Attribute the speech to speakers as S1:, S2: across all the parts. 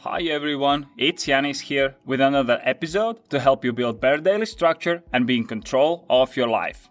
S1: Hi everyone, it's Janis here with another episode to help you build better daily structure and be in control of your life.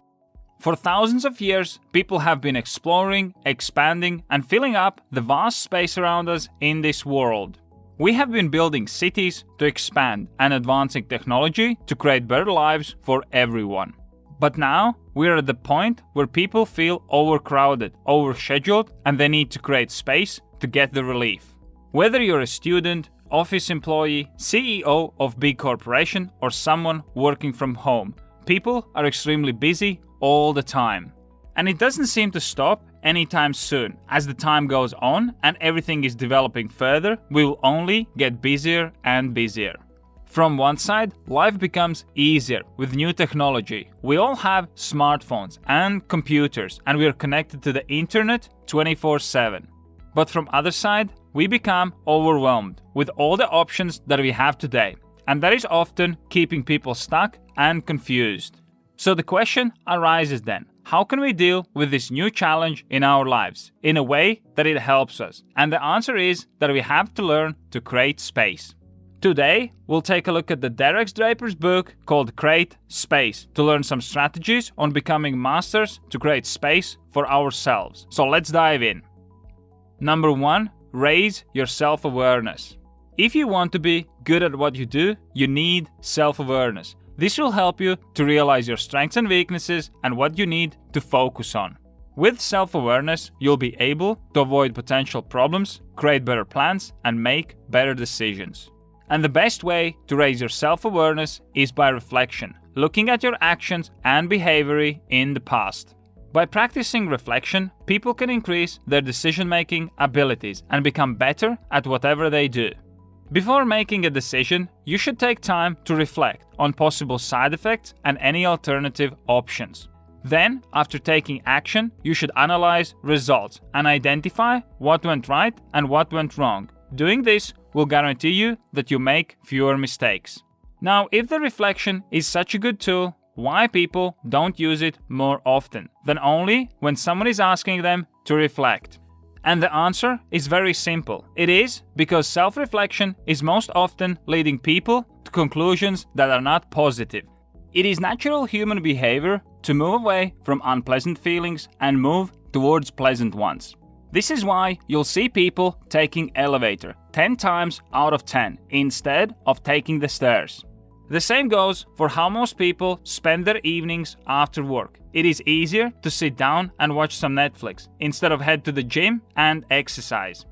S1: For thousands of years, people have been exploring, expanding, and filling up the vast space around us in this world. We have been building cities to expand and advancing technology to create better lives for everyone. But now, we're at the point where people feel overcrowded, overscheduled, and they need to create space to get the relief. Whether you're a student, office employee, CEO of big corporation, or someone working from home, people are extremely busy all the time. And it doesn't seem to stop anytime soon. As the time goes on and everything is developing further, we will only get busier and busier. From one side, life becomes easier with new technology. We all have smartphones and computers, and we are connected to the internet 24/7. But from other side, we become overwhelmed with all the options that we have today, and that is often keeping people stuck and confused. So the question arises then, how can we deal with this new challenge in our lives in a way that it helps us? And the answer is that we have to learn to create space. Today, we'll take a look at the Derek Draper's book called Create Space to learn some strategies on becoming masters to create space for ourselves. So let's dive in. Number 1, raise your self-awareness. If you want to be good at what you do, you need self-awareness. This will help you to realize your strengths and weaknesses and what you need to focus on. With self-awareness, you'll be able to avoid potential problems, create better plans, and make better decisions. And the best way to raise your self-awareness is by reflection, looking at your actions and behavior in the past. By practicing reflection, people can increase their decision-making abilities and become better at whatever they do. Before making a decision, you should take time to reflect on possible side effects and any alternative options. Then, after taking action, you should analyze results and identify what went right and what went wrong. Doing this will guarantee you that you make fewer mistakes. Now, if the reflection is such a good tool, why people don't use it more often than only when someone is asking them to reflect? And the answer is very simple. It is because self-reflection is most often leading people to conclusions that are not positive. It is natural human behavior to move away from unpleasant feelings and move towards pleasant ones. This is why you'll see people taking elevator 10 times out of 10 instead of taking the stairs. The same goes for how most people spend their evenings after work. It is easier to sit down and watch some Netflix instead of head to the gym and exercise.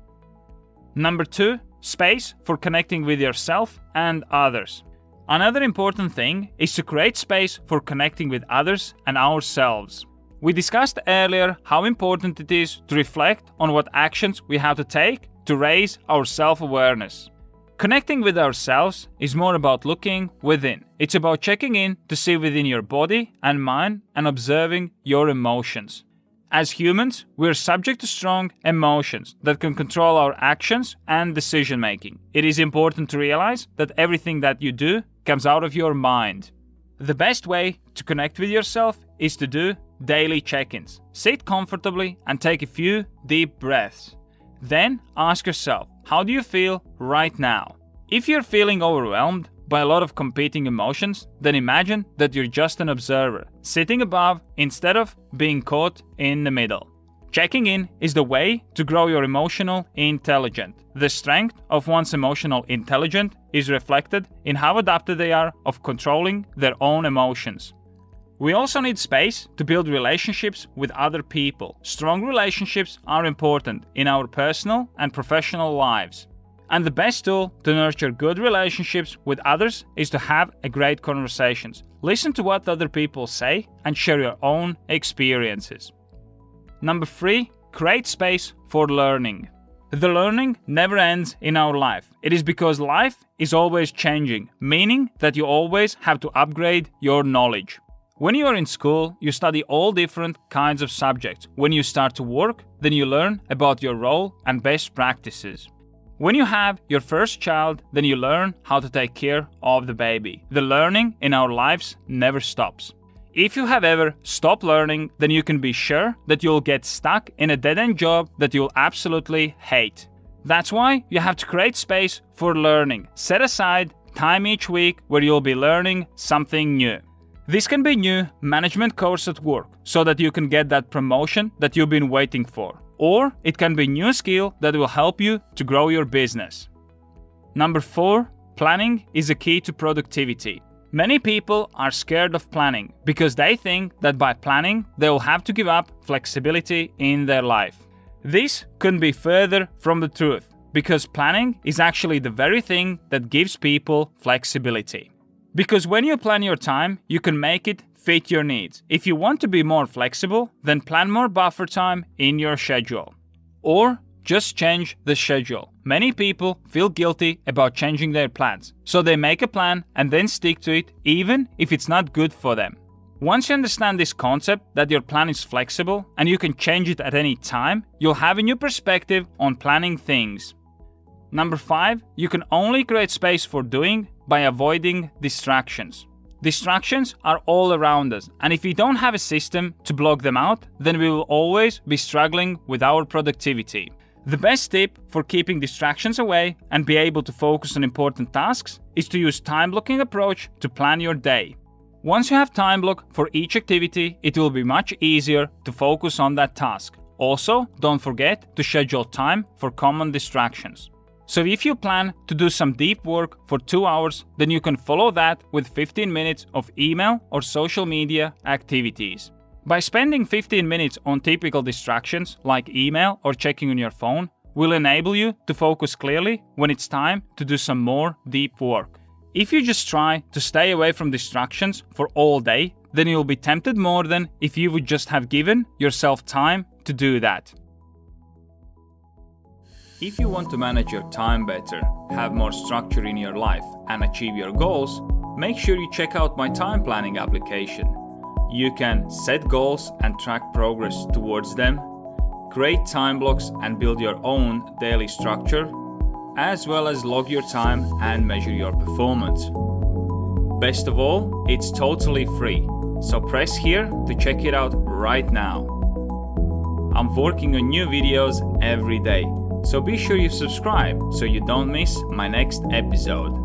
S1: Number 2, space for connecting with yourself and others. Another important thing is to create space for connecting with others and ourselves. We discussed earlier how important it is to reflect on what actions we have to take to raise our self-awareness. Connecting with ourselves is more about looking within. It's about checking in to see within your body and mind and observing your emotions. As humans, we're subject to strong emotions that can control our actions and decision making. It is important to realize that everything that you do comes out of your mind. The best way to connect with yourself is to do daily check-ins. Sit comfortably and take a few deep breaths. Then ask yourself, how do you feel right now? If you're feeling overwhelmed by a lot of competing emotions, then imagine that you're just an observer, sitting above instead of being caught in the middle. Checking in is the way to grow your emotional intelligence. The strength of one's emotional intelligence is reflected in how adapted they are of controlling their own emotions. We also need space to build relationships with other people. Strong relationships are important in our personal and professional lives. And the best tool to nurture good relationships with others is to have a great conversations. Listen to what other people say and share your own experiences. Number 3, create space for learning. The learning never ends in our life. It is because life is always changing, meaning that you always have to upgrade your knowledge. When you are in school, you study all different kinds of subjects. When you start to work, then you learn about your role and best practices. When you have your first child, then you learn how to take care of the baby. The learning in our lives never stops. If you have ever stopped learning, then you can be sure that you'll get stuck in a dead-end job that you'll absolutely hate. That's why you have to create space for learning. Set aside time each week where you'll be learning something new. This can be new management course at work so that you can get that promotion that you've been waiting for. Or it can be new skill that will help you to grow your business. Number 4, planning is a key to productivity. Many people are scared of planning because they think that by planning they will have to give up flexibility in their life. This couldn't be further from the truth because planning is actually the very thing that gives people flexibility. Because when you plan your time, you can make it fit your needs. If you want to be more flexible, then plan more buffer time in your schedule. Or just change the schedule. Many people feel guilty about changing their plans, so they make a plan and then stick to it even if it's not good for them. Once you understand this concept that your plan is flexible and you can change it at any time, you'll have a new perspective on planning things. Number 5, you can only create space for doing by avoiding distractions. Distractions are all around us, and if we don't have a system to block them out, then we will always be struggling with our productivity. The best tip for keeping distractions away and be able to focus on important tasks is to use time blocking approach to plan your day. Once you have time block for each activity, it will be much easier to focus on that task. Also, don't forget to schedule time for common distractions. So if you plan to do some deep work for 2 hours, then you can follow that with 15 minutes of email or social media activities. By spending 15 minutes on typical distractions like email or checking on your phone will enable you to focus clearly when it's time to do some more deep work. If you just try to stay away from distractions for all day, then you'll be tempted more than if you would just have given yourself time to do that. If you want to manage your time better, have more structure in your life, and achieve your goals, make sure you check out my time planning application. You can set goals and track progress towards them, create time blocks and build your own daily structure, as well as log your time and measure your performance. Best of all, it's totally free, so press here to check it out right now. I'm working on new videos every day, so be sure you subscribe so you don't miss my next episode.